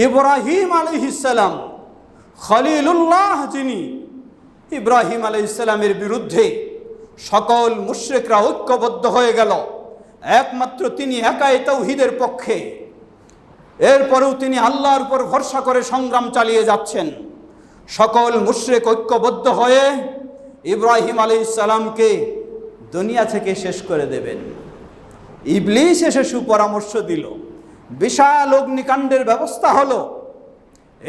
ইব্রাহিম আলাইহিস সালাম খলিলুল্লাহ, যিনি ইব্রাহিম আলাইহিস সালামের বিরুদ্ধে সকল মুশরিকরা ঐক্যবদ্ধ হয়ে গেল, একমাত্র তিনি একাই তাওহীদের পক্ষে। এরপরেও তিনি আল্লাহর উপর ভরসা করে সংগ্রাম চালিয়ে যাচ্ছেন। সকল মুশরিক ঐক্যবদ্ধ হয়ে ইব্রাহিম আলাইহিস সালামকে দুনিয়া থেকে শেষ করে দেবেন। ইবলিস এসে সুপরামর্শ দিল, বিশাল অগ্নিকাণ্ডের ব্যবস্থা হলো।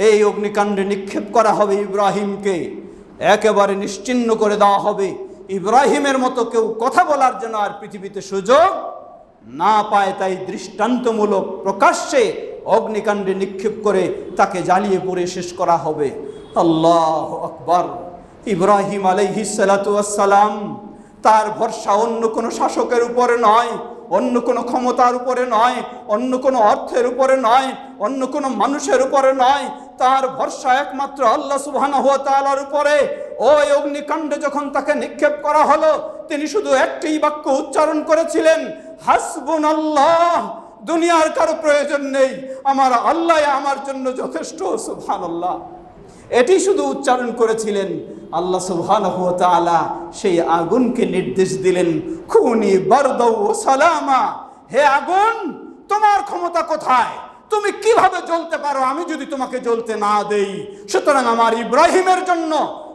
এই অগ্নিকাণ্ডে নিক্ষেপ করা হবে ইব্রাহিমকে, একেবারে নিশ্চিহ্ন করে দেওয়া হবে। ইব্রাহিমের মতো কেউ কথা বলার জন্য আর পৃথিবীতে সুযোগ না পায়। তাই দৃষ্টান্তমূলক প্রকাশ্যে অগ্নিকাণ্ডে নিক্ষেপ করে তাকে জ্বালিয়ে পুড়ে শেষ করা হবে। আল্লাহু আকবার। ইব্রাহিম আলাইহিস সালাতু ওয়াস সালাম, তার ভরসা অন্য কোনো শাসকের উপরে নয়, অন্য কোনো ক্ষমতার উপরে নয়, অন্য কোনো অর্থের উপরে নয়, অন্য কোনো মানুষের উপরে নয়। তার ভরসা একমাত্র আল্লাহ সুবহানাহু ওয়া তাআলার উপরে। ওই অগ্নিকাণ্ডে যখন তাকে নিক্ষেপ করা হলো, তিনি শুধু একটি বাক্য উচ্চারণ করেছিলেন, হাসবুনাল্লাহ, দুনিয়ার কারো প্রয়োজন নেই, আমার আল্লাহ আমার জন্য যথেষ্ট, সুবহানাল্লাহ। এটি শুধু উচ্চারণ করেছিলেন। আল্লাহ সুবহানাহু ওয়া তাআলা সেই আগুনকে নির্দেশ দিলেন, খুনি বারদাও ওয়া সালামা, হে আগুন, তোমার ক্ষমতা কোথায়? তুমি কিভাবে জ্বলতে পারো আমি যদি তোমাকে জ্বলতে না দেই? সুতরাং আমার ইব্রাহিমের জন্য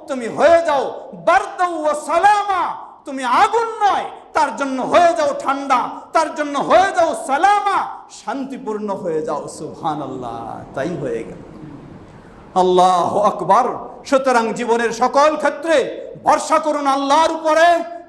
তুমি হয়ে যাও বারদাও ওয়া সালামা, তুমি আগুন নয়, তার জন্য হয়ে যাও ঠান্ডা, তার জন্য হয়ে যাও সালামা, শান্তিপূর্ণ হয়ে যাও। সুবহানাল্লাহ। তাই হয়ে গেল। আল্লাহু আকবার। সুতরাং জীবনের সকল ক্ষেত্রে ভরসা করুন আল্লাহর উপরে,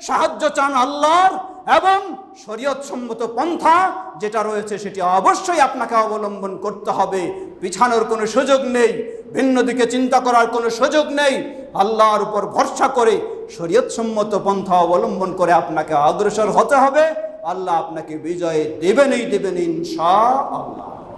সাহায্য চান আল্লাহর, এবং শরীয়ত সম্মত পন্থা যেটা রয়েছে সেটি অবশ্যই আপনাকে অবলম্বন করতে হবে। পিছানোর কোনো সুযোগ নেই, ভিন্ন দিকে চিন্তা করার কোনো সুযোগ নেই। আল্লাহর উপর ভরসা করে শরীয়ত সম্মত পন্থা অবলম্বন করে আপনাকে অগ্রসর হতে হবে। আল্লাহ আপনাকে বিজয় দেবেনই দেবেন ইনশাআল্লাহ।